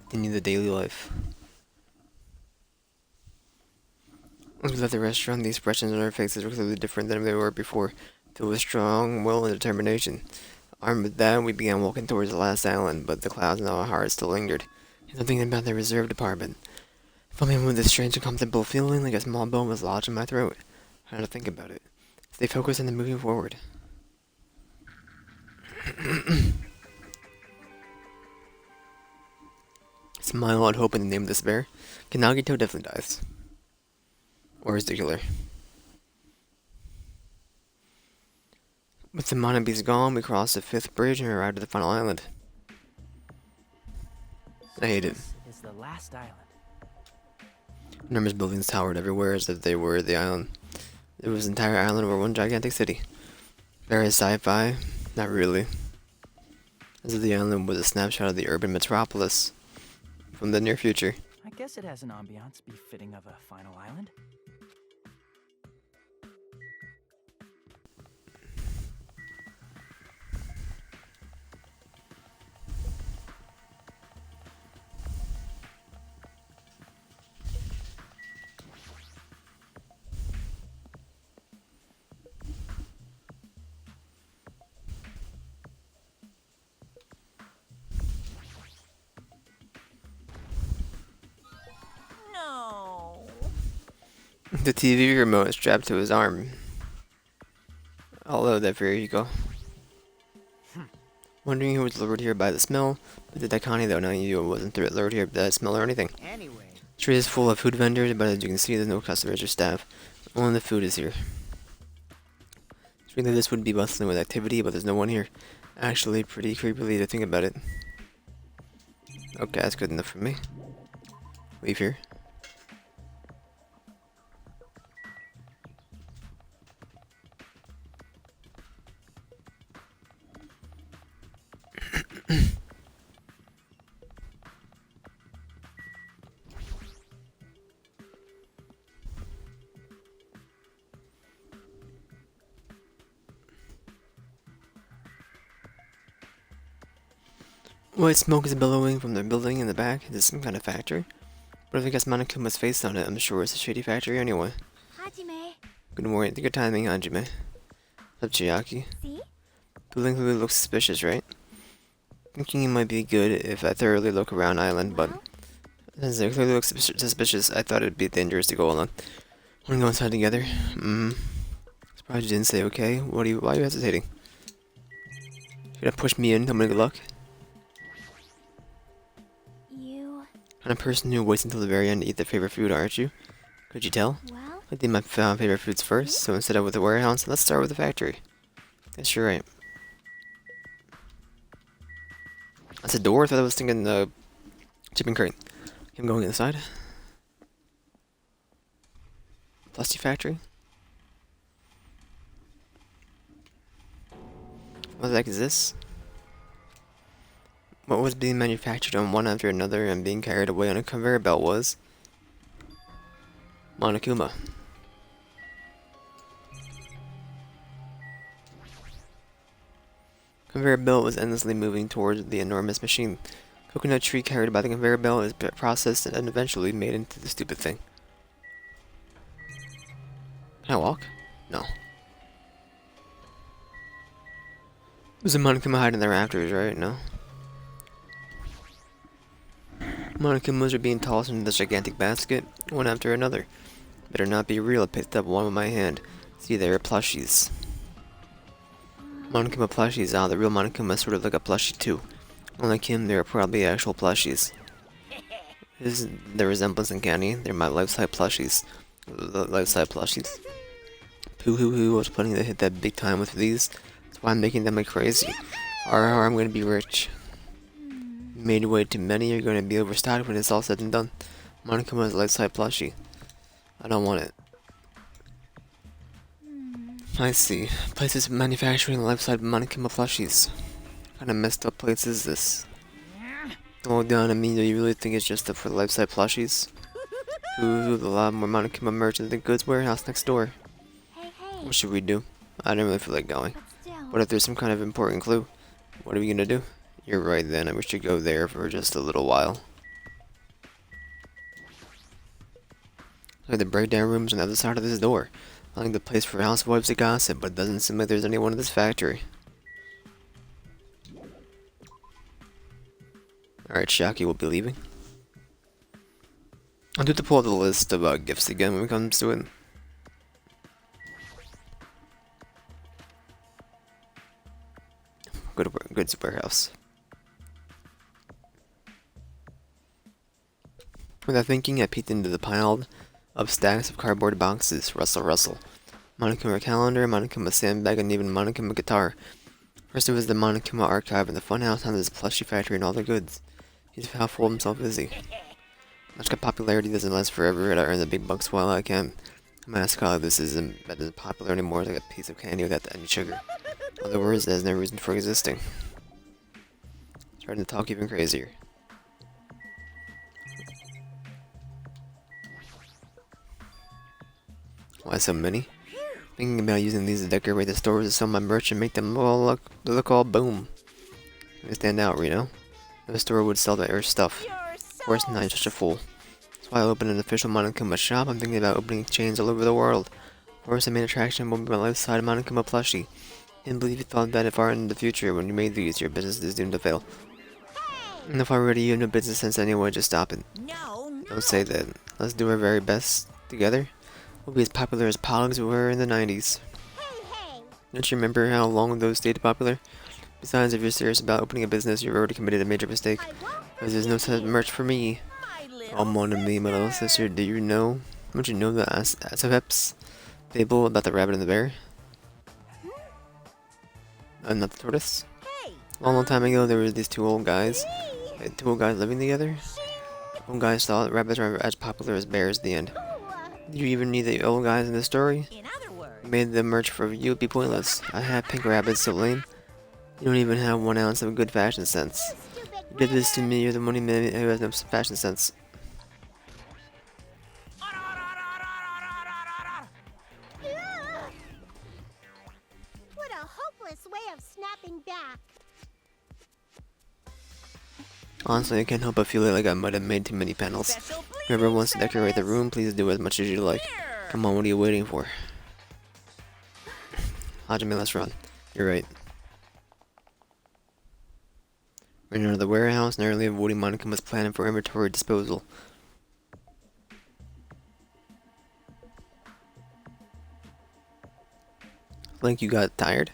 continue the daily life. As we left the restaurant, the expressions on our faces were clearly different than they were before, filled with strong will and determination. Armed with that, we began walking towards the last island, but the clouds in our hearts still lingered. And something about the reserved apartment filled me with this strange uncomfortable feeling like a small bone was lodged in my throat. I had to think about it. Stay focused on the moving forward. Smile at hope in the name of despair. Kanagito definitely dies. Or is the killer. With the Monobis gone, we crossed the 5th bridge and arrived at the final island. I hate it. This is the last island. Enormous buildings towered everywhere as if they were the island. It was an entire island over one gigantic city. Very sci-fi, not really. As if the island was a snapshot of the urban metropolis from the near future. I guess it has an ambiance befitting of a final island. No. The TV remote is strapped to his arm. Although there you go. Wondering who was lured here by the smell, but the Daikani though, knowing you wasn't lured here by the smell or anything. Anyway. The street is full of food vendors, but as you can see, there's no customers or staff. Only the food is here. Street like this would be bustling with activity, but there's no one here. Actually, pretty creepily to think about it. Okay, that's good enough for me. Leave here. White smoke is billowing from the building in the back. Is this some kind of factory? But if it gets Monokuma's face on it, I'm sure it's a shady factory anyway. Hajime. Good morning. Good timing, Hajime. What's up, Chiaki? See? Building clearly looks suspicious, right? Thinking it might be good if I thoroughly look around island, but since it clearly looks suspicious, I thought it'd be dangerous to go alone. Wanna go inside together? Surprised you didn't say okay. Why are you hesitating? You're gonna push me in, tell me good luck? You... Kind of person who waits until the very end to eat their favorite food, aren't you? Could you tell? well? I did my favorite foods first, so instead of with the warehouse, let's start with the factory. Guess you're right. That's a door? I thought I was thinking the shipping crate. I'm going inside. Plastic factory? What the heck is this? What was being manufactured on one after another and being carried away on a conveyor belt was Monokuma. Conveyor belt was endlessly moving towards the enormous machine. Coconut tree carried by the conveyor belt is processed and eventually made into the stupid thing. Can I walk? No. There's a Monokuma hiding in the rafters, right? No. Monokumas are being tossed into this gigantic basket, one after another. Better not be real. I picked up one with my hand. See, they are plushies. Monokuma plushies. Ah, the real Monokuma is sort of like a plushie too. Unlike him, they are probably actual plushies. Is the resemblance uncanny? They're my life-size plushies. Life-size plushies. Pooh hoo hoo, I was planning to hit that big time with these. That's why I'm making them like crazy. Or I'm gonna be rich. Made way too many, you're gonna be overstocked when it's all said and done. Monokuma's life-size plushie. I don't want it. I see. Places manufacturing life-size Monokuma plushies. What kind of messed up place is this? Oh, down, I mean, do you really think it's just for life-size plushies? Ooh, a lot more Monokuma merch in the goods warehouse next door. Hey, What should we do? I don't really feel like going. but still... What if there's some kind of important clue? What are we gonna do? You're right then, we should go there for just a little while. Like the breakdown room's on the other side of this door. Like the place for housewives to gossip, but it doesn't seem like there's anyone in this factory. Alright, Shaki will be leaving. I'll do to pull up the list of gifts again when it comes to it. Goods warehouse. Without thinking, I peeked into the pile of stacks of cardboard boxes. Rustle, rustle. Monokuma calendar, Monokuma sandbag, and even Monokuma guitar. First it was the Monokuma archive in the funhouse, now there's a plushie factory and all the goods. He's how full of himself is he? Much popularity doesn't last forever, and I earn the big bucks while I can. A mascot like this isn't popular anymore, it's like a piece of candy without any sugar. In other words, there's no reason for existing. Starting to talk even crazier. Why so many? Thinking about using these to decorate the stores to sell my merch and make them all look all boom. They stand out, Reno. The store would sell the air stuff. Of course not, you're such a fool. That's why I opened an official Monokuma shop. I'm thinking about opening chains all over the world. Of course, the main attraction will be my lifestyle Monokuma plushie. Can't believe you thought that far in the future when you made these, your business is doomed to fail. And if I were to you, no business sense anyway, just stop it. Don't say that. Let's do our very best together. We'll be as popular as Pogs were in the 90s. Don't you remember how long those stayed popular? Besides, if you're serious about opening a business, you've already committed a major mistake. Because there's no such merch for me. Oh, mon ami, my little sister, do you know? Don't you know the Asapeps fable about the rabbit and the bear? Not the tortoise? A long time ago, there were these two old guys living together. Old guys thought rabbits are as popular as bears at the end. Do you even need the old guys in the story? Made the merch for you would be pointless. I have pink rabbits, so lame. You don't even have 1 ounce of good fashion sense. You did this to me, you're the money man who has no fashion sense. What a hopeless way of snapping back. Honestly, I can't help but feel like I might have made too many panels. Whoever wants to decorate the room, please do as much as you like. Come on, what are you waiting for? Hajime, let's run. You're right. Right out of the warehouse, narrowly avoiding Monokuma's plan for inventory disposal. Like you got tired?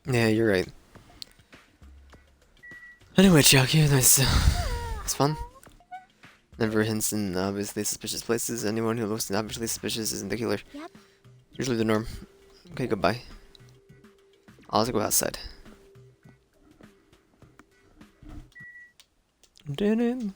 Yeah, you're right. Anyway, Chucky, nice. It's fun. Never hints in obviously suspicious places. Anyone who looks obviously suspicious isn't the killer. Yep. Usually the norm. Okay, goodbye. I'll have to go outside. Did it?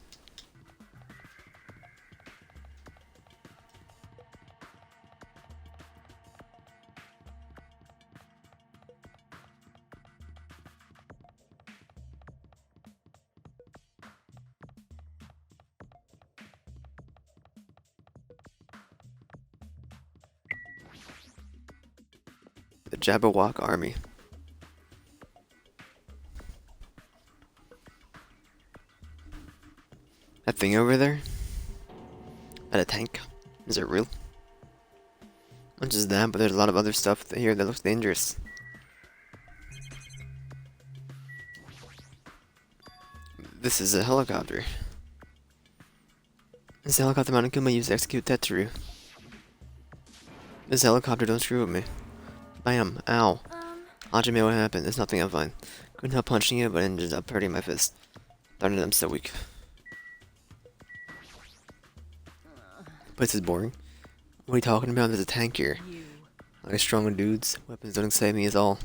The Jabberwock Army. That thing over there? That a tank? Is it real? Not just that, but there's a lot of other stuff here that looks dangerous. This is a helicopter. This is the helicopter Monokuma used to execute Tetsuru. This helicopter, don't screw with me. Bam! Ow! Hajime, what happened? It's nothing, I'm fine. Couldn't help punching it, but ended up hurting my fist. Darn it, I'm so weak. Place is boring. What are you talking about? There's a tank here. Like strong dudes. Weapons don't excite me at all.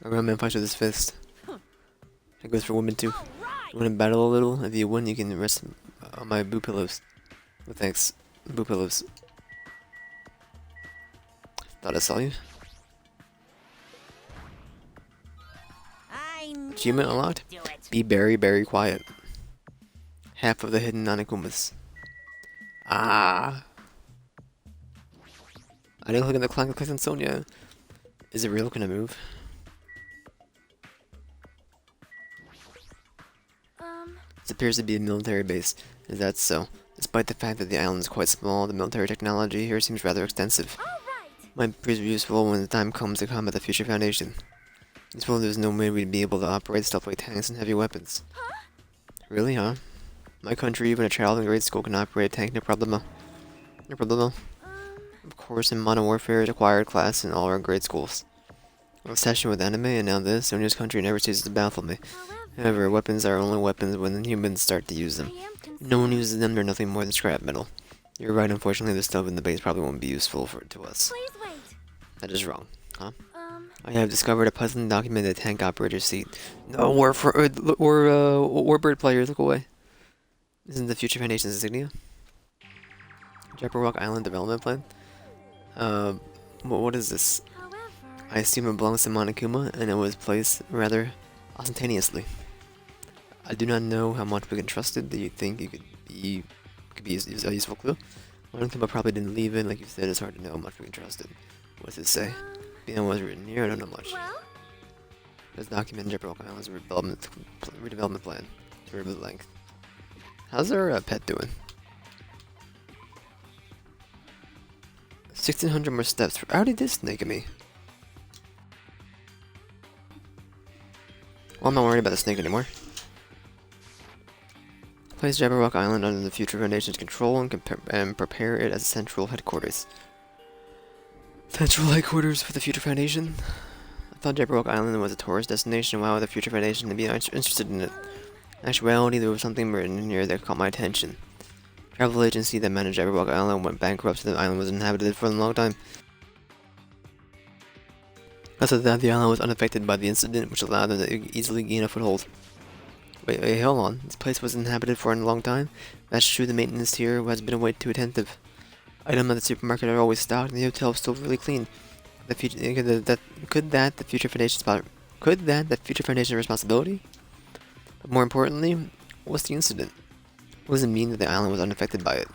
A real man fights with his fist. That goes for women too. You want to battle a little? If you win, you can rest on my boo pillows. Well, thanks. Boo pillows. Thought I saw you. Achievement unlocked. Be very quiet. Half of the hidden Nanakumas. Ah. I didn't click on the clock, click on Sonia. Is it real? Can I move? This appears to be a military base. Is that so? Despite the fact that the island is quite small, the military technology here seems rather extensive. Might prove useful when the time comes to combat the future Foundation. Useful there's no way we'd be able to operate stuff like tanks and heavy weapons. Really, huh? My country, even a child in grade school, can operate a tank, no problemo. No problemo. Of course, in Modern Warfare is acquired class in all our grade schools. Obsession with anime, and now this, Sonya's country never ceases to baffle me. However, weapons are only weapons when humans start to use them. If no one uses them, they're nothing more than scrap metal. You're right, unfortunately the stuff in the base probably won't be useful to us. Please wait. That is wrong, huh? I have discovered a puzzling document in the tank operator's seat. No, warbird players, look away. Isn't the Future Foundation's insignia? Jabberwock Island Development Plan? What is this? However, I assume it belongs to Monokuma, and it was placed rather ostentatiously. I do not know how much we can trust it. Do you think it could be a useful clue? Monokuma probably didn't leave it, like you said. It's hard to know how much we can trust it. What does it say? Beyond what's written here, I don't know much. well, This document Jabberwock Island's redevelopment plan. Terrible length. How's our pet doing? 1,600 more steps. How did this snake at me? Well, I'm not worried about the snake anymore. Place Jabberwock Island under the Future Foundation's control and prepare it as central headquarters. Central headquarters for the Future Foundation? I thought Jabberwock Island was a tourist destination. Why would the Future Foundation be interested in it? In actuality, there was something written in here that caught my attention. Travel agency that managed Jabberwock Island went bankrupt, so the island was inhabited for a long time. Because of that, the island was unaffected by the incident, which allowed them to easily gain a foothold. Wait, hold on. This place was inhabited for a long time? That's true, the maintenance here has been way too attentive. Items at the supermarket are always stocked, and the hotel is still really clean. Could that the Future Foundation's responsibility? But more importantly, what's the incident? What does it mean that the island was unaffected by it?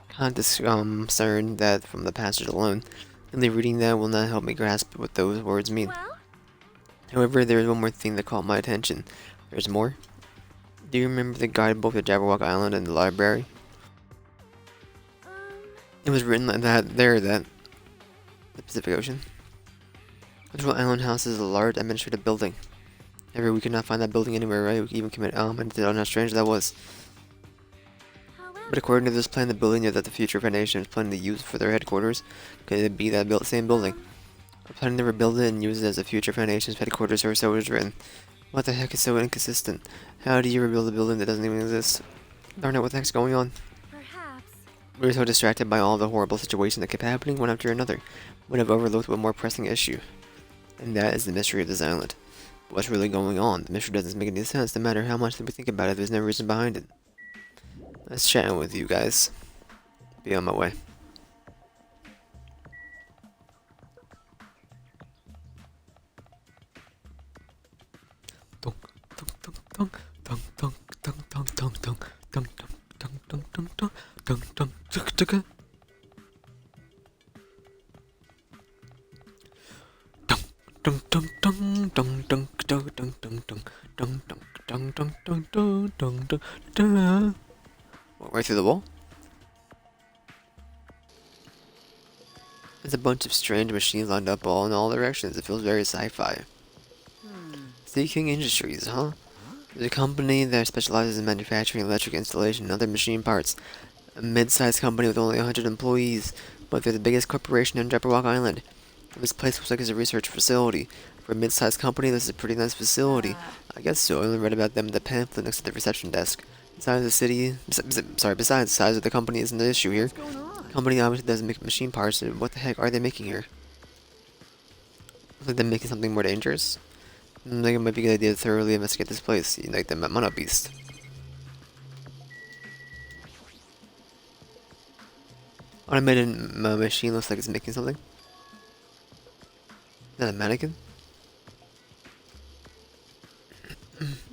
Kind of concerned that from the passage alone, simply reading that will not help me grasp what those words mean. well, However, there is one more thing that caught my attention. There's more. Do you remember the guidebook of Jabberwock Island in the library? It was written like that the Pacific Ocean. Central Island House is a large administrative building. However, we could not find that building anywhere, right? We could even commit I don't know how strange that was. But however, according to this plan, the building that the Future Foundation is planning to use for their headquarters could be that same building. We're planning to rebuild it and use it as the Future Foundation's headquarters, or so it was written. What the heck is so inconsistent? How do you rebuild a building that doesn't even exist? Darn it, what the heck's going on? perhaps, We were so distracted by all the horrible situations that kept happening one after another, would have overlooked one more pressing issue. And that is the mystery of this island. But what's really going on? The mystery doesn't make any sense, no matter how much we think about it, there's no reason behind it. Let's chat with you guys. Be on my way. Right through the wall? There's a bunch of strange machines lined up all in all directions. It feels very sci-fi. Sea King Industries, huh? There's a company that specializes in manufacturing electric installation and other machine parts. A mid-sized company with only 100 employees, but they're the biggest corporation on Jabberwock Island. This place looks like it's a research facility. For a mid-sized company, this is a pretty nice facility. I guess so. I only read about them in the pamphlet next to the reception desk. Besides the size of the company isn't the issue here. The company obviously doesn't make machine parts, so what the heck are they making here? Looks like they're making something more dangerous. I think it might be a good idea to thoroughly investigate this place, like the Mono Beast. Automated machine looks like it's making something. Is that a mannequin?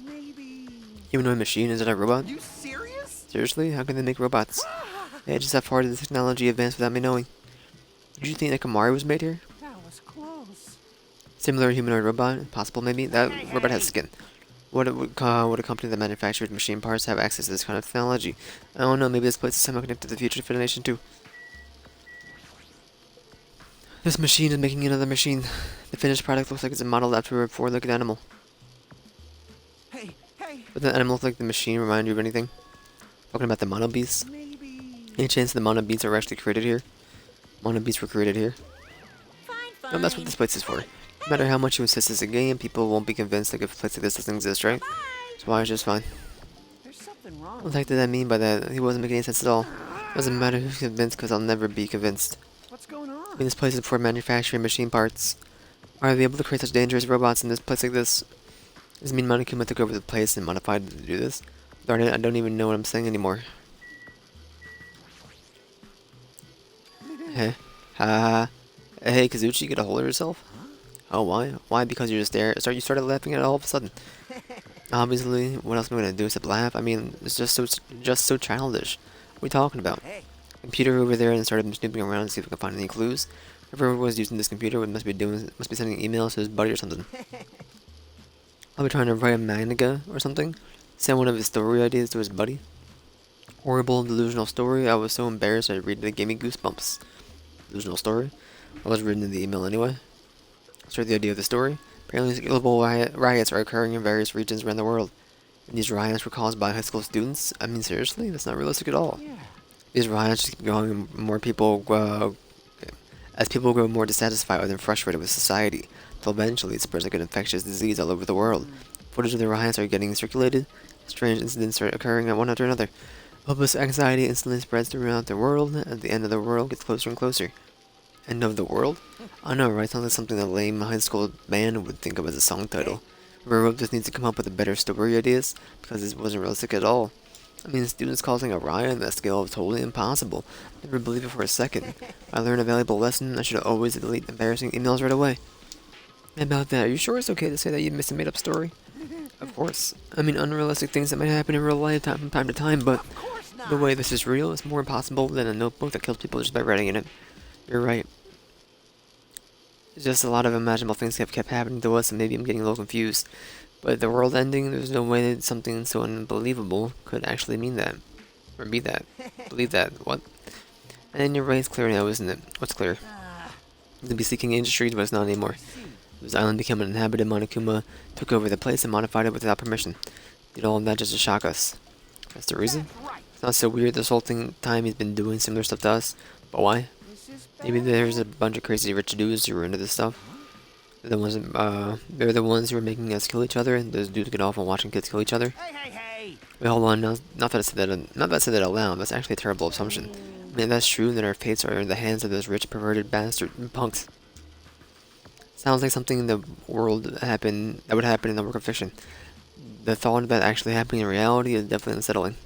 Maybe. Humanoid machine? Is it a robot? You serious? Seriously? How can they make robots? Yeah, just how far did the technology advance without me knowing? Did you think Nakamari was made here? That was close. Similar humanoid robot? Possible maybe? That robot has skin. Would a company that manufactures machine parts have access to this kind of technology? I don't know, maybe this place is somehow connected to the future Federation too. This machine is making another machine. The finished product looks like it's a model after a four-legged animal. Hey, But the animal look like the machine remind you of anything? Talking about the mono beasts? maybe. Any chance the mono beasts are actually created here? Mono beasts were created here? Fine, No, that's what this place is for. No matter how much you insist it's a game, people won't be convinced like if a place like this doesn't exist, right? So why is just fine. There's something wrong. What the heck did that mean by that? He wasn't making any sense at all. Doesn't matter who's convinced, because I'll never be convinced. What's going on? I mean, this place is for manufacturing machine parts. Are they able to create such dangerous robots in this place like this? Does it mean Monokuma took over the place and modified it to do this? Darn it, I don't even know what I'm saying anymore. Hey. Hey, Kazuchi, get a hold of yourself? Oh, why? Why? Because you're just there. You started laughing at it all of a sudden. Obviously, what else am I gonna do except laugh? I mean, it's just so childish. What are you talking about? Hey. Computer over there and started snooping around to see if we can find any clues. Whoever was using this computer must be sending emails to his buddy or something. I'll be trying to write a manga or something. Send one of his story ideas to his buddy. Horrible delusional story. I was so embarrassed I read it. It gave me goosebumps. Delusional story. I was written in the email anyway. Start the idea of the story. Apparently, global riots are occurring in various regions around the world. And these riots were caused by high school students. I mean, seriously, that's not realistic at all. Yeah. These riots just keep going, and more people as people grow more dissatisfied and frustrated with society, until eventually it spreads like an infectious disease all over the world. Footage of the riots are getting circulated. Strange incidents are occurring at one after another. Hopeless anxiety instantly spreads throughout the world, and the end of the world gets closer and closer. End of the world? I know, right? Sounds like something a lame high school band would think of as a song title. Whoever wrote this needs to come up with a better story ideas, because this wasn't realistic at all. I mean, students causing a riot on that scale is totally impossible. Never believe it for a second. I learned a valuable lesson. I should always delete embarrassing emails right away. About that, are you sure it's okay to say that you missed a made-up story? Of course. I mean, unrealistic things that might happen in real life from time to time, but Of course not. the way this is real is more impossible than a notebook that kills people just by writing in it. You're right. It's just a lot of imaginable things have kept happening to us, and maybe I'm getting a little confused. But the world ending, there's no way that something so unbelievable could actually mean that. Or be that. Believe that. What? And then you're right, it's clear now, isn't it? What's clear? The Beseeking Industries, but it's not anymore. This island became uninhabited. Monokuma took over the place and modified it without permission. Did all of that just to shock us. That's the reason? Right. It's not so weird this whole time he's been doing similar stuff to us. But why? This is Maybe bad. there's a bunch of crazy rich dudes who are into this stuff. They're the ones who are making us kill each other, and those dudes get off on watching kids kill each other. Hey. Wait, hold on, not that I said that out loud, that's actually a terrible assumption. I mean, if that's true, then our fates are in the hands of those rich, perverted bastard punks. Sounds like something in the world that would happen in the work of fiction. The thought of that actually happening in reality is definitely unsettling.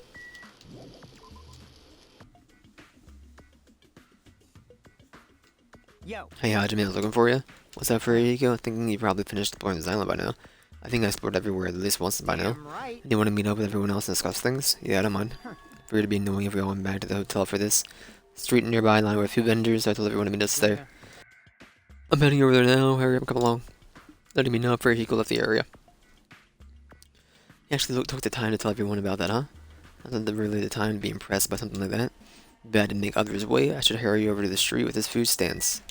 Yo. Hey, Hajime, I was looking for you. What's up, Furiko? Thinking you probably finished exploring this island by now. I think I explored everywhere at least once by now. Damn right. You want to meet up with everyone else and discuss things? Yeah, I don't mind. For you to be annoying if we all went back to the hotel for this. Street nearby lined with a few vendors, so I told everyone to meet us there. I'm heading over there now. Hurry up, come along. Letting me know if Furiko left the area. He actually took the time to tell everyone about that, huh? Not really the time to be impressed by something like that. Bad to make others wait. I should hurry over to the street with his food stands.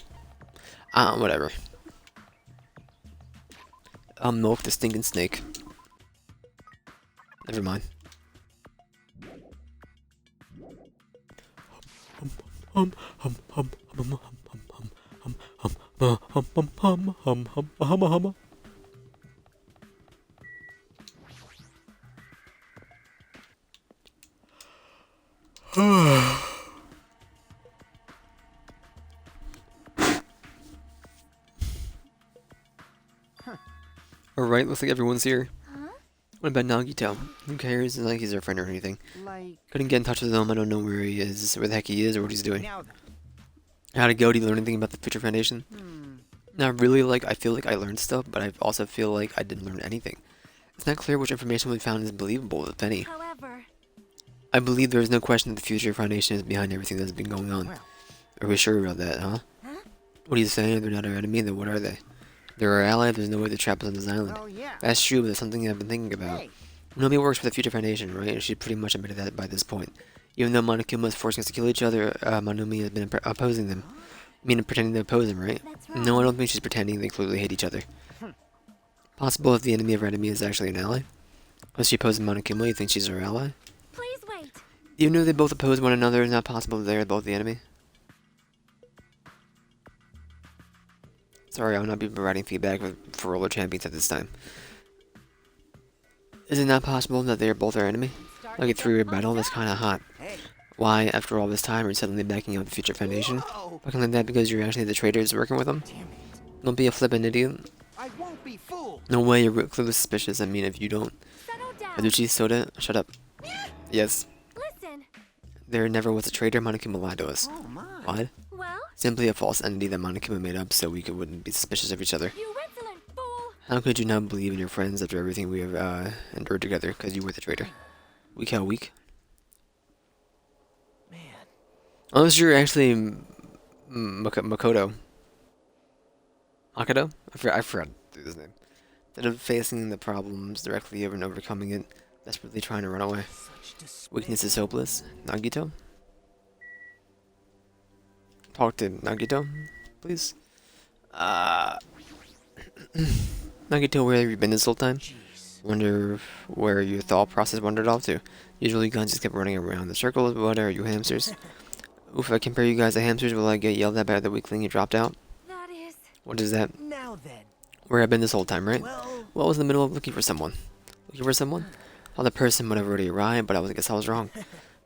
Whatever. I'll milk the stinking snake. Never mind. Alright, looks like everyone's here. Huh? What about Nagito? Who cares? It's not like he's our friend or anything. Like. Couldn't get in touch with him. I don't know where he is, where the heck he is, or what he's doing. Now then. How'd it go? Did you learn anything about the Future Foundation? Not really, I feel like I learned stuff, but I also feel like I didn't learn anything. It's not clear which information we found is believable, if any. However, I believe there is no question that the Future Foundation is behind everything that's been going on. Well. Are we sure about that, huh? Huh? What are you saying? They're not our enemy, then what are they? They're our ally, there's no way to trap us on this island. Oh yeah. That's true, but it's something I've been thinking about. Hey. Nobody works for the Future Foundation, right? She pretty much admitted that by this point. Even though Monokuma is forcing us to kill each other, Monumi has been opposing them. I mean, pretending to oppose him, right? That's right. No, I don't think she's pretending. They clearly hate each other. Possible if the enemy of our enemy is actually an ally? Was she opposing Monokuma? You think she's our ally? Please wait. Even though they both oppose one another, it's not possible they're both the enemy. Sorry, I will not be providing feedback for roller champions at this time. Is it not possible that they are both our enemy? Like a three-way battle? That's kinda hot. Hey. Why, after all this time, are you suddenly backing out the Future Foundation? Whoa. Looking like that because you're actually the traitors working with them? Damn it. Don't be a flippin' idiot. I won't be fooled. No way, you're clearly suspicious. I mean, if you don't. Settle down. Aduchi, Soda, shut up. Yes, Listen. there never was a traitor. Monokuma lied to us. Oh my. What? Well, Simply a false entity that Monokuma made up so wouldn't be suspicious of each other. you insolent fool. How could you not believe in your friends after everything we have endured together? Because you were the traitor. Weak how weak? Man. Unless you're actually Makoto. Makoto? I forgot his name. Instead of facing the problems directly and overcoming it, desperately trying to run away. Such disgrace. Weakness is hopeless. Nagito? Talk to Nagito, please. Nagito, where have you been this whole time? Jeez. Wonder where your thought process wandered off to. Usually you guys just kept running around the circles, but what are you, hamsters? Oof, if I compare you guys to hamsters, will I get yelled at by the weakling you dropped out? That is. What is that? Now then. Where I've been this whole time, right? Well. Well, I was in the middle of looking for someone. Looking for someone? Thought the person would have already arrived, but I guess I was wrong.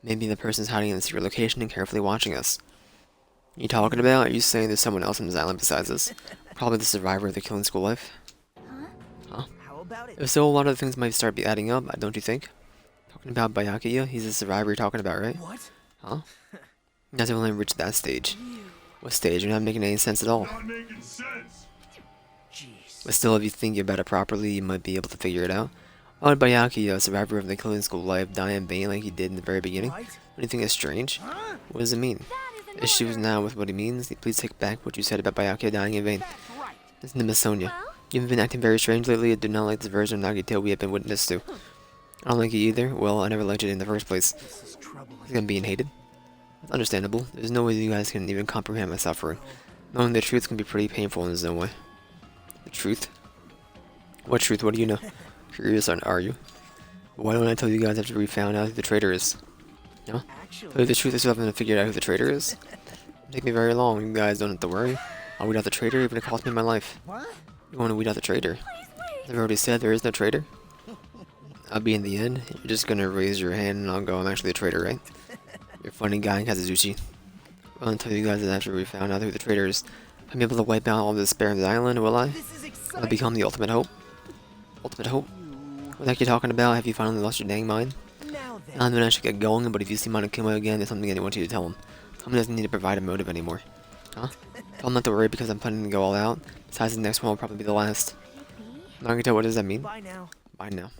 Maybe the person's hiding in a secret location and carefully watching us. You talking about? Are you saying there's someone else on this island besides us? Probably the survivor of the killing school life? Huh? How about it? If so, a lot of things might start adding up, don't you think? Talking about Byakuya? He's the survivor you're talking about, right? What? Huh? You guys have only reached that stage. What stage? You're not making any sense at all. Not making sense. Jeez. But still, if you think about it properly, you might be able to figure it out. Why would Byakuya, a survivor of the killing school life, die in vain like he did in the very beginning? Right? Anything is strange? Huh? What does it mean? That is an Issues order. now with what he means. Please take back what you said about Byakuya dying in vain. That's right. Listen to Miss Sonia. Well, You've been acting very strange lately. I do not like this version of Nagito we have been witness to. I don't like it either. Well, I never liked it in the first place. This is troubling. I think I'm being hated. That's understandable. There's no way you guys can even comprehend my suffering. Knowing the truth can be pretty painful in its own way. The truth? What truth? What do you know? Curious, are you? Why don't I tell you guys after we found out who the traitor is? Huh? Tell you Actually. the truth, I still haven't figured out who the traitor is. It'll take me very long. You guys don't have to worry. I'll weed out the traitor, even if it costs me my life. What? You want to weed out the traitor? please wait. I've already said there is no traitor. I'll be in the end. You're just gonna raise your hand and I'll go, I'm actually a traitor, right? You're a funny guy, Kazuzuchi. I'll tell you guys that after we found out who the traitor is, I'm able to wipe out all the despair of the island, will I? This is Will I exciting. become the ultimate hope? Ultimate hope? You. What the heck are you talking about? Have you finally lost your dang mind? Now then. I'm gonna actually get going, but if you see Monokuma again, there's something I want you to tell him. Tommy doesn't need to provide a motive anymore. Huh? Tell him not to worry because I'm planning to go all out. Besides, the next one will probably be the last. Nagito, what does that mean? Bye now. Bye now.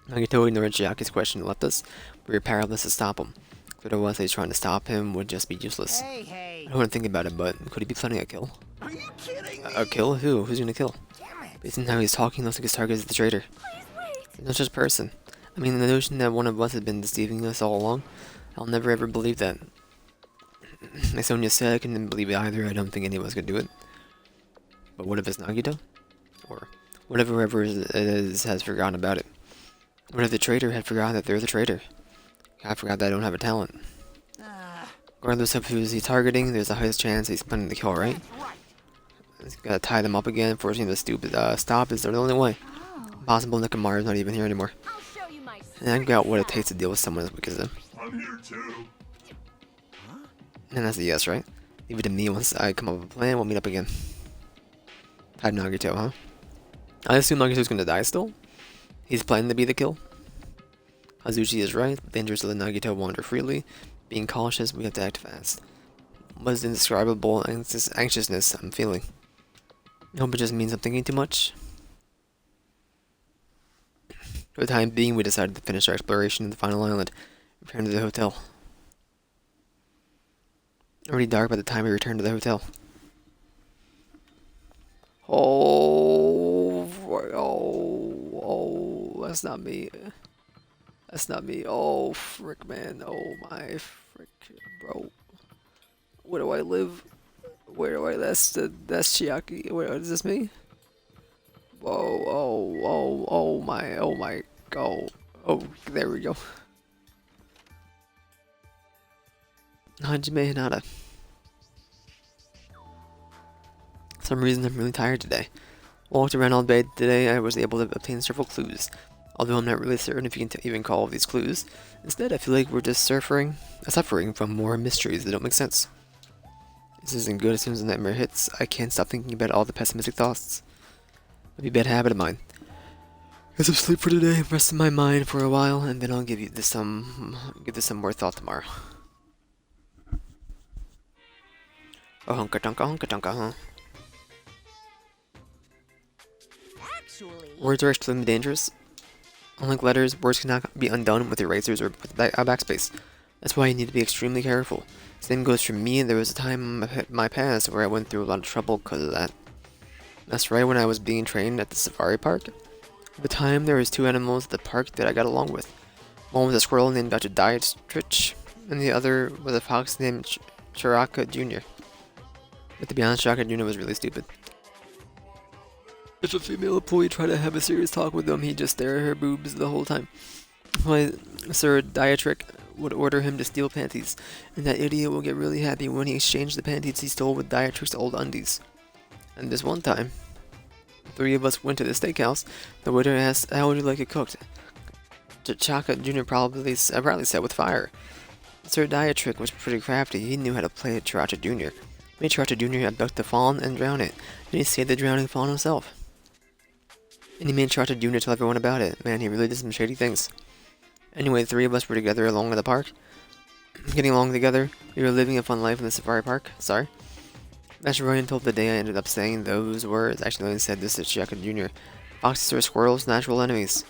Nagito ignored Chiaki's question and left us. We were powerless to stop him. Clear to us that he's trying to stop him would just be useless. Hey, I hey. don't want to think about it, but could he be planning a kill? Are you kidding me? A kill? Who? Who's gonna kill? Damn it. Based on how he's talking, looks like his target is the traitor. Please wait. He's not just a person. I mean, the notion that one of us had been deceiving us all along, I'll never ever believe that. Like Sonia said, I couldn't believe it either. I don't think any of us could do it. But what if it's Nagito? Or whatever it is has forgotten about it. What if the traitor had forgotten that they're the traitor? I forgot that I don't have a talent. Ah, Regardless of who's he targeting, there's a highest chance he's planning the kill, right? that's right. He's gotta tie them up again, forcing them to stop is the only way. Oh. Impossible, Nekomaru's not even here anymore. I'll show you my. And I got what it takes to deal with someone as weak as him. I'm here too. And that's a yes, right? Leave it to me once I come up with a plan, we'll meet up again. Type Nagito, huh? I assume Nagito's gonna die still? He's planning to be the kill? Kazuchi is right, dangerous to let Nagito wander freely. Being cautious, we have to act fast. What is the indescribable anxiousness I'm feeling? I hope it just means I'm thinking too much. For the time being, we decided to finish our exploration of the final island, return to the hotel. Already dark by the time we returned to the hotel. Oh, that's not me. That's not me. Oh, frick, man. Oh, my frick, bro. Where do I live? Where do I? That's Chiaki. Wait, is this me? Whoa, oh my. Oh, there we go. Hajime Hinata. For some reason, I'm really tired today. Walked around all day today, I was able to obtain several clues. Although I'm not really certain if you can even call these clues. Instead, I feel like we're just suffering from more mysteries that don't make sense. This isn't good. As soon as the nightmare hits, I can't stop thinking about all the pessimistic thoughts. It'll be a bad habit of mine. Get some sleep for today, rest in my mind for a while, and then I'll give this some more thought tomorrow. Oh, hunka tonka, huh? Actually, Words are extremely dangerous. Unlike letters, words cannot be undone with erasers or with a backspace. That's why you need to be extremely careful. Same goes for me. There was a time in my past where I went through a lot of trouble because of that. That's right when I was being trained at the safari park. At the time, there was two animals at the park that I got along with. One was a squirrel named Dr. Dietrich, and the other was a fox named Chiraka Jr. But to be honest, Chiraka Jr. was really stupid. If a female employee tried to have a serious talk with him, he'd just stare at her boobs the whole time. Why, Sir Dietrich would order him to steal panties, and that idiot will get really happy when he exchanged the panties he stole with Dietrich's old undies. And this one time, the three of us went to the steakhouse. The waiter asked, "How would you like it cooked?" Chaka Jr. probably said with fire. Sir Dietrich was pretty crafty. He knew how to play Chiracha Jr. Made Chiracha Jr. abduct the fawn and drown it. Then he saved the drowning fawn himself. And he made Chiracha Jr. tell everyone about it. Man, he really did some shady things. Anyway, the three of us were together along at the park. Getting along together. We were living a fun life in the safari park. Sorry. That's right until the day I ended up saying those words. Actually, I said this to Chaka Jr. Foxes are squirrels' natural enemies.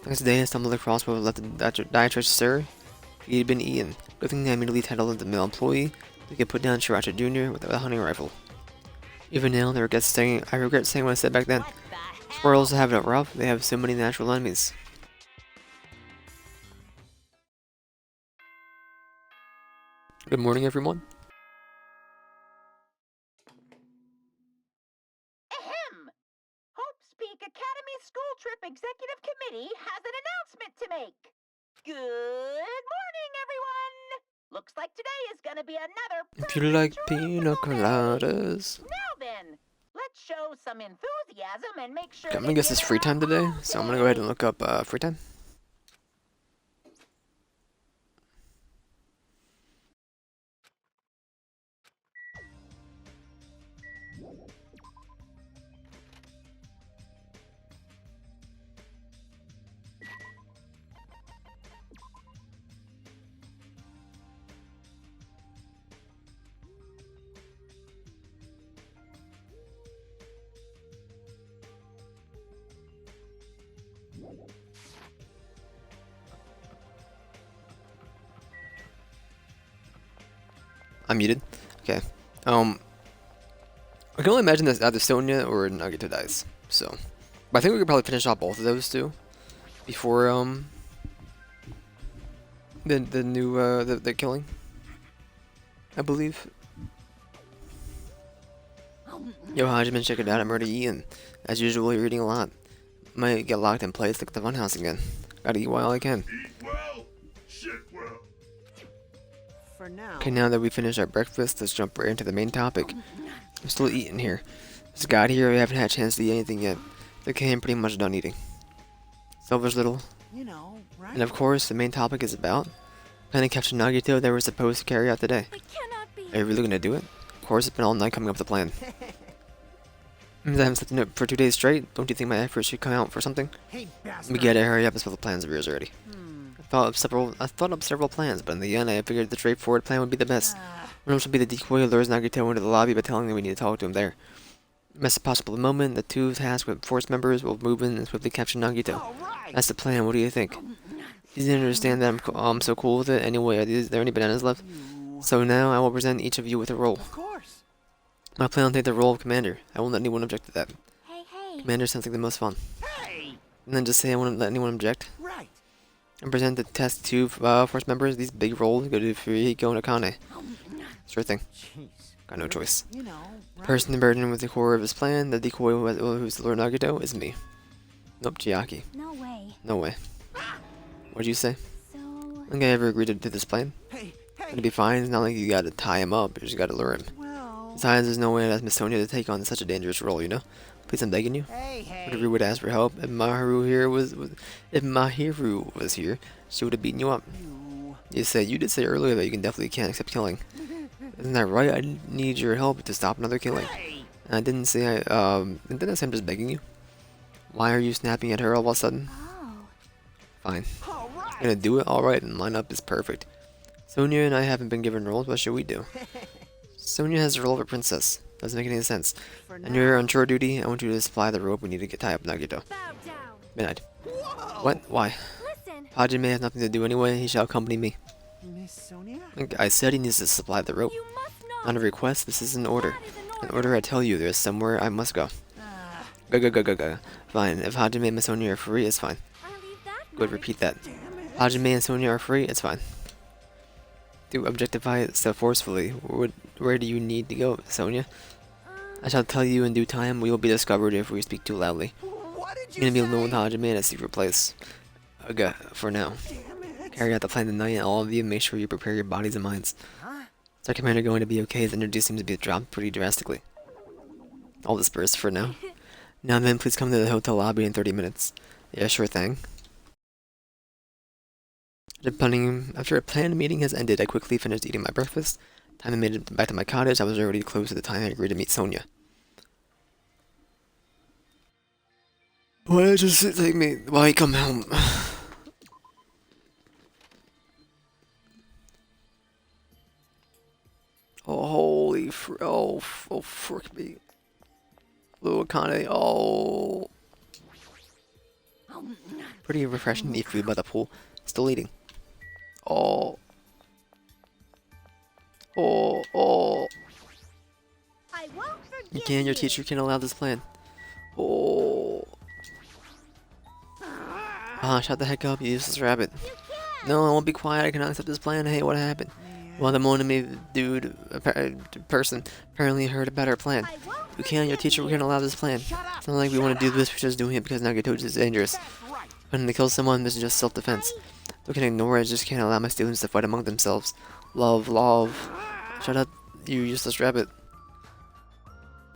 Next day, I stumbled across what left the Dietrich Sir. He had been eaten. Good thing I immediately titled the male employee. They could put down Chiracha Jr. with a hunting rifle. Even now, I regret saying what I said back then. Squirrels have it rough. They have so many natural enemies. Good morning, everyone. Ahem! Hope's Peak Academy School Trip Executive Committee has an announcement to make. Good morning, everyone! Looks like today is gonna be another If you like pina perfect day. coladas. Now then, let's show some enthusiasm and make sure Okay, I'm that gonna guess you it's free time have today, all so I'm gonna go ahead and day. look up free time. I'm muted. Okay. I can only imagine that either Sonya or Nagito dies. So, but I think we could probably finish off both of those two before the new the killing. I believe. Yo, Hajime, check it out. I'm already eating. As usual, you're eating a lot. Might get locked in place like the funhouse again. Gotta eat while I can. Eat well, shit well. for now. Okay, now that we finished our breakfast, let's jump right into the main topic. I'm still eating here. Just got here, we haven't had a chance to eat anything yet. Okay, I'm pretty much done eating. Selfish little. You know, right? And of course, the main topic is about planning Captain Nagito that we're supposed to carry out today. It cannot be. Are you really gonna do it? Of course, it's been all night coming up with a plan. Means I haven't slept in it for 2 days straight. Don't you think my efforts should come out for something? Hey, bastard. We gotta hurry up and spill the plans of yours already. I thought up several plans, but in the end, I figured the straightforward plan would be the best. One of them should be the decoy who lures Nagito into the lobby by telling him we need to talk to him there. Best possible moment, the two tasked with force members will move in and swiftly capture Nagito. All right. That's the plan. What do you think? You didn't understand that I'm so cool with it. Anyway, is there any bananas left? So now I will present each of you with a role. Of course. I plan on taking the role of commander. I won't let anyone object to that. Hey. Commander sounds like the most fun. Hey! And then just say I won't let anyone object. Right. And present the test to force members. These big roles go to Furihiko and Akane. Sure thing. Jeez. Got no choice. You know, The right? person burdened with the core of his plan, the decoy who's Lord Nagito, is me. Nope, Chiaki. No way. No way. What'd you say? So, Think I ever agreed to do this plan? Hey, It'll be fine. It's not like you gotta tie him up. You just gotta lure him. Well, Besides, there's no way I'd ask Miss Sonia to take on such a dangerous role, you know? Please, I'm begging you. hey. Whatever you would ask for help. If Mahiru was here, she would have beaten you up. You did say earlier that you can't accept killing. Isn't that right? I need your help to stop another killing. And I didn't say I'm just begging you. Why are you snapping at her all of a sudden? oh. Fine. all right. Gonna do it? Alright, and lineup is perfect. Sonia and I haven't been given roles, what should we do? Sonia has the role of a princess. Doesn't make any sense. For And now. you're on chore duty, I want you to supply the rope we need to tie up Nagito. Bow down. Midnight. Whoa! What? Why? Listen. Hajime has nothing to do anyway, he shall accompany me. Miss Sonia? I said he needs to supply the rope. You must not. Not a request, this is an order. That is an An order I tell you, there's somewhere I must go. Ah, Go. Fine, if Hajime and Sonia are free, it's fine. I'll leave that. Good, night. repeat that. damn it. Hajime and Sonia are free, it's fine. To objectify so forcefully, where do you need to go, Sonia? I shall tell you in due time, we will be discovered if we speak too loudly. What did You're you gonna be say? alone with Hajime in a secret place. Okay, for now. Damn it. Carry out the plan tonight, and all of you make sure you prepare your bodies and minds. Huh? Is our commander going to be okay? His energy seems to be dropped pretty drastically. I'll disperse for now. Now then, please come to the hotel lobby in 30 minutes. Yeah, sure thing. After a planned meeting has ended, I quickly finished eating my breakfast. Time I made it back to my cottage, I was already close to the time I agreed to meet Sonia. Why don't you just take me while you come home? Oh, holy oh, frick me. Blue Akane, oh. Pretty refreshing to eat food by the pool. Still eating. Oh. I won't forgive You can, your teacher can allow this plan. Oh. Shut the heck up, you useless rabbit. No, I won't be quiet, I cannot accept this plan. Hey, what happened? Well, the Monami dude, person, apparently heard about our plan. I won't You can, your teacher can allow this plan. It's not like we want to do this, we're just doing it because Nagito is dangerous. When they kill someone, this is just self-defense. We can ignore it, I just can't allow my students to fight among themselves. Love. Shut up, you useless rabbit.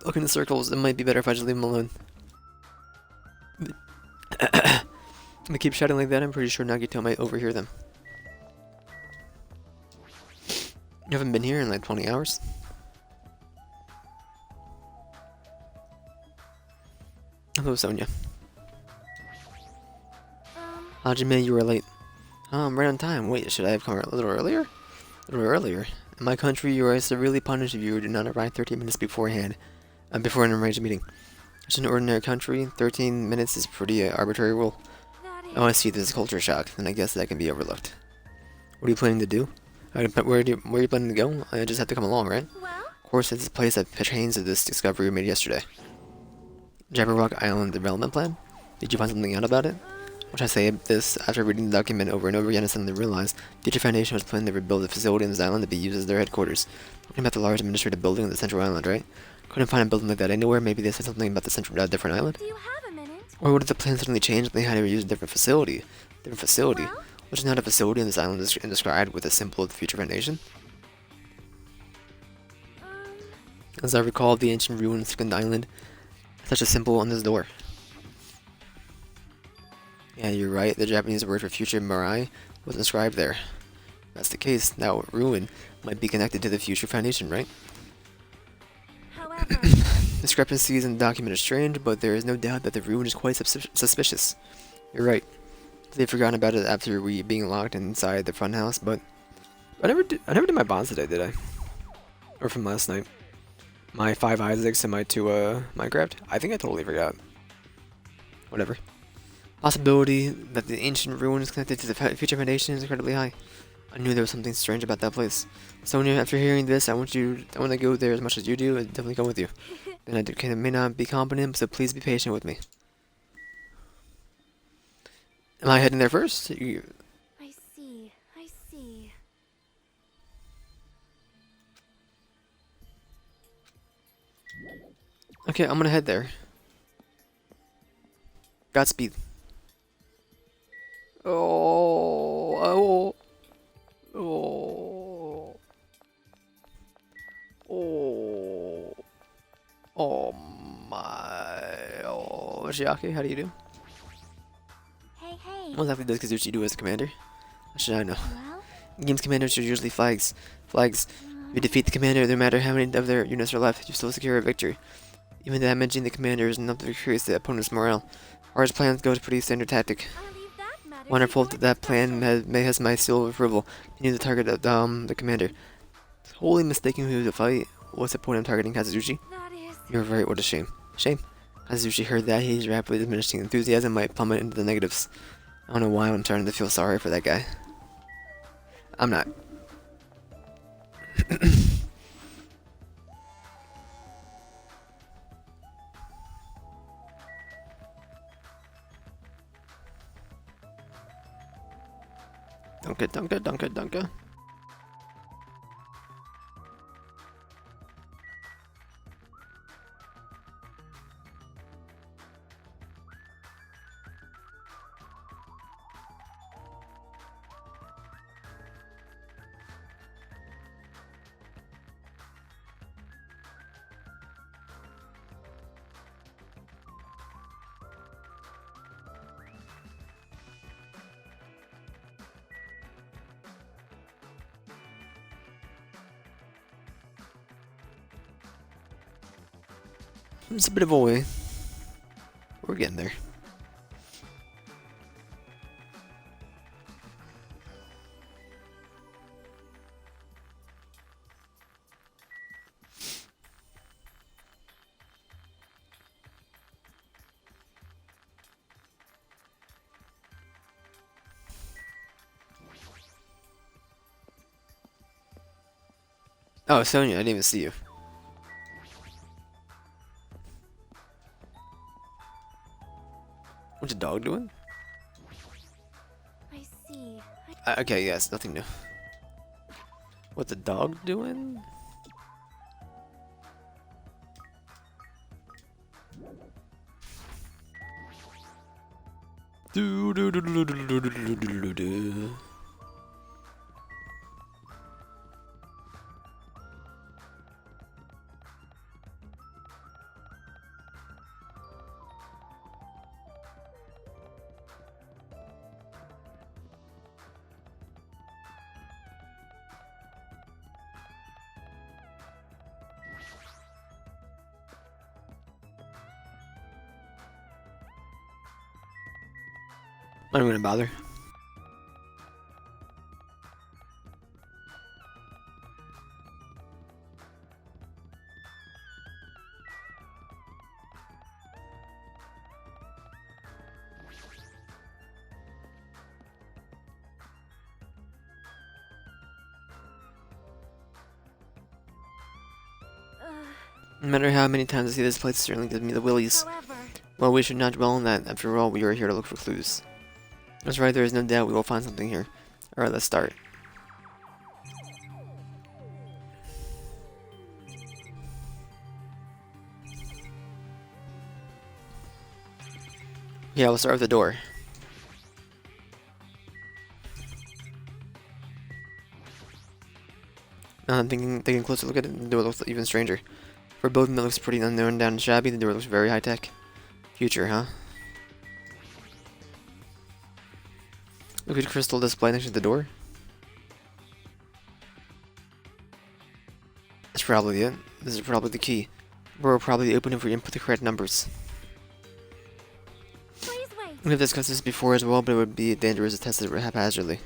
Look in the circles, it might be better if I just leave them alone. If they keep shouting like that, I'm pretty sure Nagito might overhear them. You haven't been here in like 20 hours? Hello, Sonia. Hajime, you were late. Oh, I'm right on time. Wait, should I have come a little earlier? A little earlier? In my country, you are severely punished if you do not arrive 13 minutes beforehand, before an arranged meeting. Just in an ordinary country, 13 minutes is pretty arbitrary rule. That is. Oh, I see, this is culture shock, and I guess that can be overlooked. What are you planning to do? Where are you planning to go? I just have to come along, right? Well, Of course, it's a place that pertains to this discovery we made yesterday. Jabberwock Island Development Plan? Did you find something out about it? Which I say this after reading the document over and over again and suddenly realized Future Foundation was planning to rebuild a facility on this island to be used as their headquarters. Talking about the large administrative building on the central island, right? Couldn't find a building like that anywhere. Maybe they said something about the central different island? do you have a minute? Or would the plan suddenly change and they had to use a different facility? Well? Which is not a facility on this island described with a symbol of the Future Foundation? As I recall, the ancient ruined second island has such a symbol on this door. Yeah, you're right. The Japanese word for future Mirai was inscribed there. If that's the case, now ruin might be connected to the Future Foundation, right? However, Discrepancies in the document are strange, but there is no doubt that the ruin is quite suspicious. You're right. They've forgotten about it after we being locked inside the front house, but I never did my bonds today, did I? Or from last night. My 5 Isaacs and my 2 Minecraft? I think I totally forgot. Whatever. Possibility that the ancient ruin is connected to the Future Foundation is incredibly high. I knew there was something strange about that place. Sonia, after hearing this, I want to go there as much as you do, and definitely come with you. And I may not be competent, so please be patient with me. Am I heading there first? I see. I see. Okay, I'm gonna head there. Godspeed. Oh. Oh my. Oh, Shiake, how do you do? Hey, hey. What exactly does Kazuchi do as a commander? How should I know? Well, Games commanders are usually flags. If you defeat the commander, no matter how many of their units are left, you still secure a victory. Even damaging the commander is enough to increase the opponent's morale. Ours plans go to pretty standard tactic. I'll leave that matter to Wonderful, your that plan discretion. has my seal of approval. You need to target the commander. Wholly mistaking who to fight. What's the point of targeting Kazuchi? That is. You're right, what a shame. Shame. Kazuchi heard that his rapidly diminishing enthusiasm might plummet into the negatives. I don't know why I'm starting to feel sorry for that guy. I'm not. Danke. It's a bit of a way. We're getting there. Oh, Sonia, I didn't even see you. What's the dog doing? I see. Okay, yes, nothing new. What's the dog doing? Do. I'm not gonna bother. No matter how many times I see this place, it certainly gives me the willies. However, Well, we should not dwell on that. After all, we are here to look for clues. That's right, there is no doubt we will find something here. Alright, let's start. Yeah, we'll start with the door. Now I'm taking a closer look at it, the door looks even stranger. For both of them, it looks pretty unknown down and shabby. The door looks very high-tech. Future, huh? Look at the crystal display next to the door. That's probably it. This is probably the key. We'll probably open if we input the correct numbers. please wait. We've discussed this before as well, but it would be dangerous to test it haphazardly.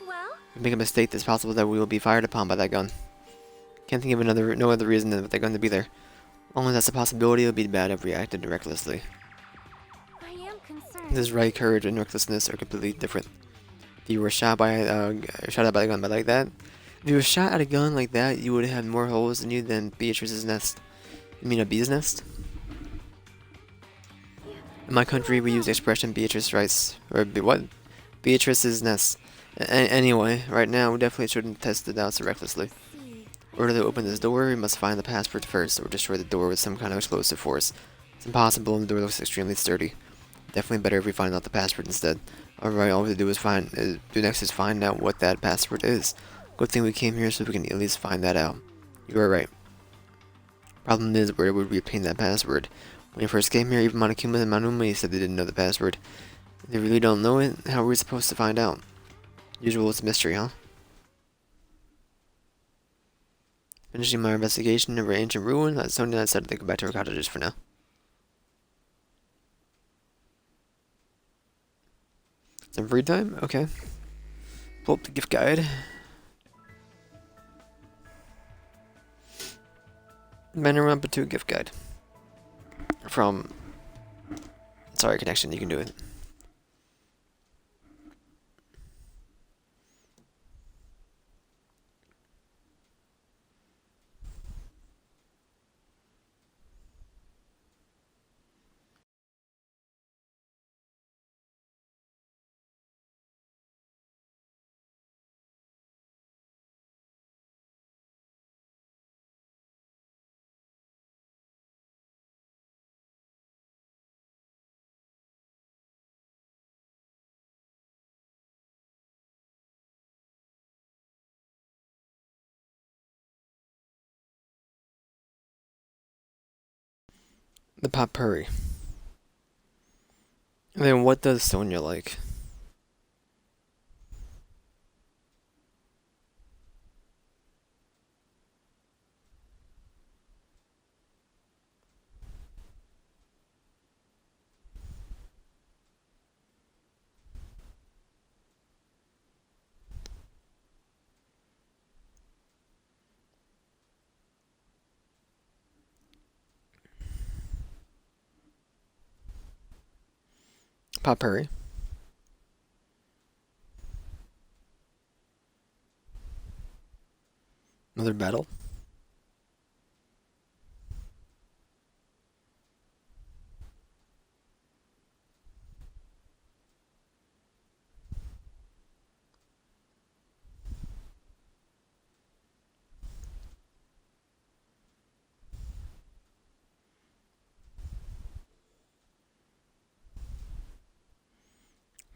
Well, If we make a mistake, it's possible that we will be fired upon by that gun. Can't think of no other reason than that gun to be there. Only that's a possibility. It would be bad if we acted recklessly. I am concerned. This is right, courage and recklessness are completely different. If you were shot by shot at by a gun like that, if you were shot at a gun like that, you would have more holes in you than Beatrice's nest. You mean a bee's nest? In my country, we use the expression Beatrice rice, or what? Beatrice's nest. Anyway, right now, we definitely shouldn't test it out so recklessly. See. In order to open this door, we must find the password first, or destroy the door with some kind of explosive force. It's impossible, and the door looks extremely sturdy. Definitely better if we find out the password instead. Alright, all we have to do is do next is find out what that password is. Good thing we came here so we can at least find that out. You are right. Problem is, where would we obtain that password? When we first came here, even Monokuma and Manumi said they didn't know the password. If they really don't know it, how are we supposed to find out? Usual, it's a mystery, huh? Finishing my investigation of our ancient ruin, Sonia decided to go back to her cottages for now. Some free time? Okay. Pull up the gift guide. Danganronpa 2 gift guide. From... Sorry, connection, you can do it. The potpourri. And then what does Sonia like? Potpourri. Another battle.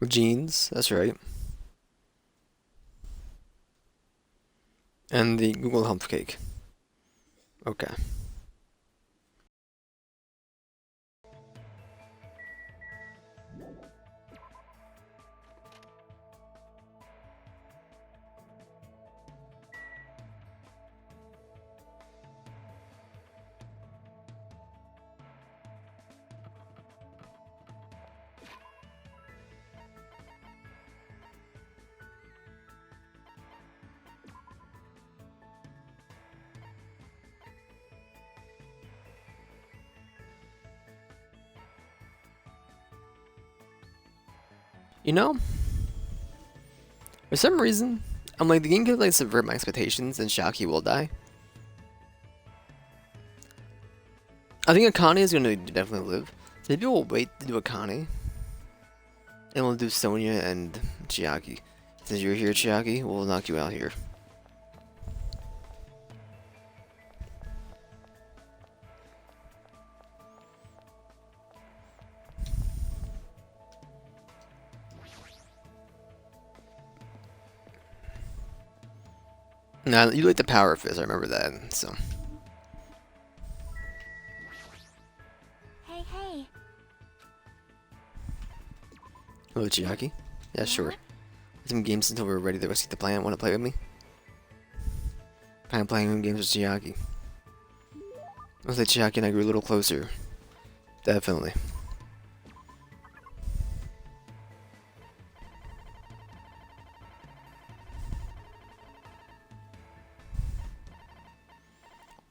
Jeans, that's right. And the Google Hump Cake. Okay. You know, for some reason, I'm like, the game could like subvert my expectations and Shaki will die. I think Akane is gonna definitely live. So maybe we'll wait to do Akane. And we'll do Sonia and Chiaki. Since you're here, Chiaki, we'll knock you out here. Nah, you like the power fizz, I remember that, so. Hey, hey. Hello, Chiaki. Yeah, sure. Some games until we're ready to execute the plan. Want to play with me? I'm playing games with Chiaki. Looks like Chiaki and I grew a little closer. Definitely.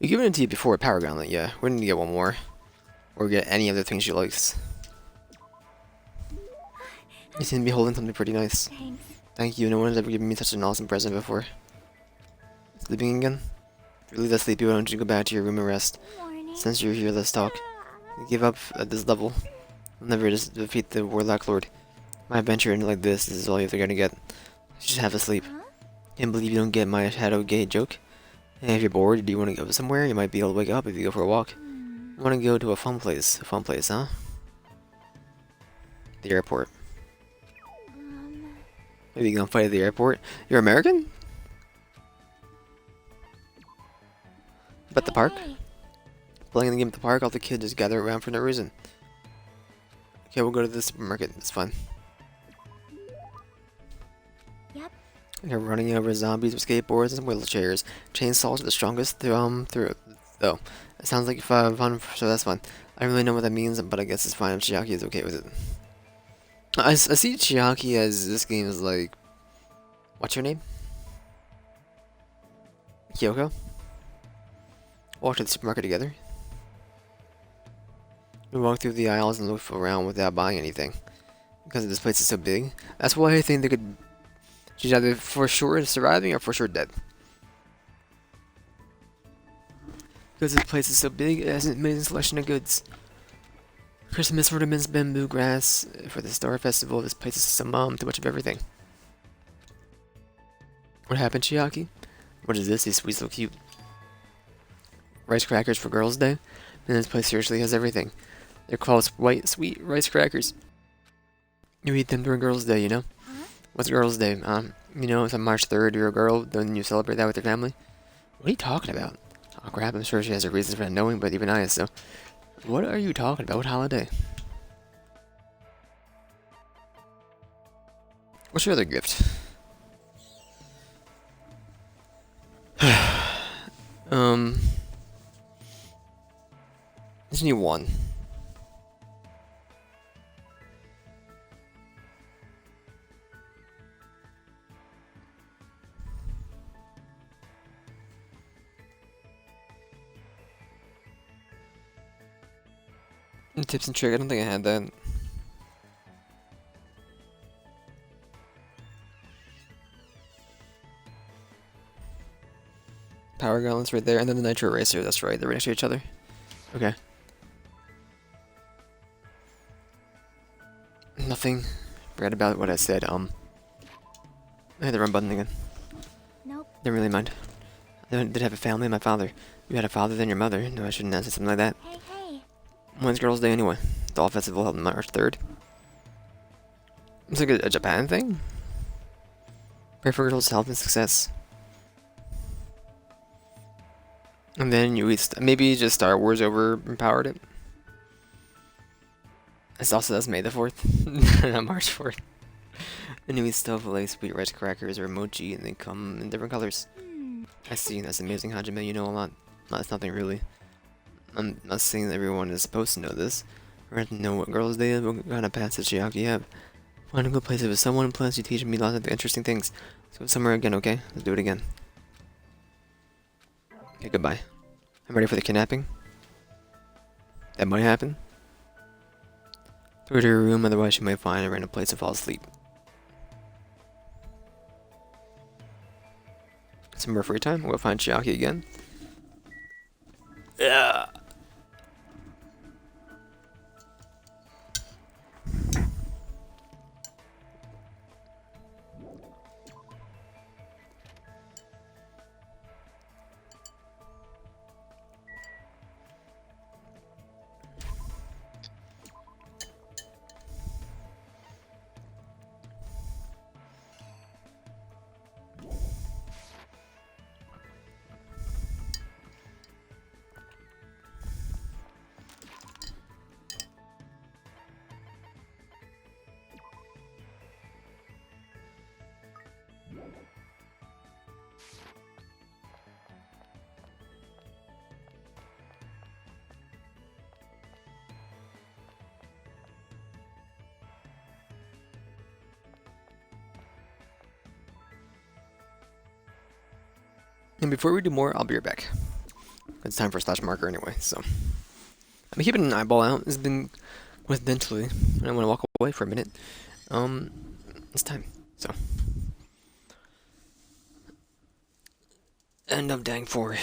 We've given it to you before a power gauntlet, yeah. We're gonna get one more. Or get any other thing she likes. You seem to be holding something pretty nice. Thanks. Thank you. No one has ever given me such an awesome present before. Sleeping again? If you're really that sleepy, why don't you go back to your room and rest? Morning. Since you're here, let's talk. Give up at this level. You'll never just defeat the Warlock Lord. My adventure like this is all you're gonna get. Just have a sleep. Huh? Can't believe you don't get my Shadow Gate joke. Hey, if you're bored, do you want to go somewhere? You might be able to wake up if you go for a walk. I want to go to a fun place. A fun place, huh? The airport. Maybe you gonna fight at the airport? You're American? But the park? Hey. Playing the game at the park, all the kids just gather around for no reason. Okay, we'll go to the supermarket. It's fun. Yep. They're running over zombies with skateboards and wheelchairs. Chainsaws are the strongest through though. It sounds like fun, so that's fun. I don't really know what that means, but I guess it's fine if Chiaki is okay with it. I see Chiaki as this game is like... What's your name? Kyoko? Walk to the supermarket together. We walk through the aisles and look around without buying anything. Because this place is so big. That's why I think they could... She's either for sure surviving or for sure dead. Because this place is so big, it has an amazing selection of goods. Christmas ornaments, bamboo grass, for the Star Festival, this place is some too much of everything. What happened, Chiaki? What is this? These sweets look cute. Rice crackers for Girls' Day? And this place seriously has everything. They're called white sweet rice crackers. You eat them during Girls' Day, you know? Huh? What's Girls' Day? You know, it's on March 3rd, you're a girl, then you celebrate that with your family? What are you talking about? Oh crap, I'm sure she has a reason for not knowing, but even I, so... What are you talking about? What holiday? What's your other gift? Just need one. Tips and trick, I don't think I had that. Power gauntlets right there, and then the nitro eraser, that's right, they're right next to each other. Okay. Nothing. Forgot about what I said, I hit the wrong button again. Nope. Didn't really mind. I did have a family, my father. You had a father, then your mother. No, I shouldn't have said something like that. Hey, hey. When's Girls' Day anyway? The Fall Festival held on March 3rd. It's like a Japan thing? Pray for girls' health and success. And then you eat maybe just Star Wars overpowered it. It's also that's May the 4th, not March 4th. And you eat stuff like sweet rice crackers or mochi, and they come in different colors. I see, that's amazing, Hajime, you know a lot. No, that's nothing really. I'm not saying that everyone is supposed to know this, or to know what Girls' Day is, what kind of past does Chiaki have. Find a good place with someone, plus you teach me lots of interesting things. Let's go somewhere again, okay? Let's do it again. Okay, goodbye. I'm ready for the kidnapping. That might happen. Throw her to her room, otherwise she might find a random place to fall asleep. Some more free time, we'll find Chiaki again. Yeah. And before we do more, I'll be right back. It's time for a slash marker anyway, so. I've been keeping an eyeball out. It's been coincidentally, and I want to walk away for a minute. It's time, so. End of Dang 4.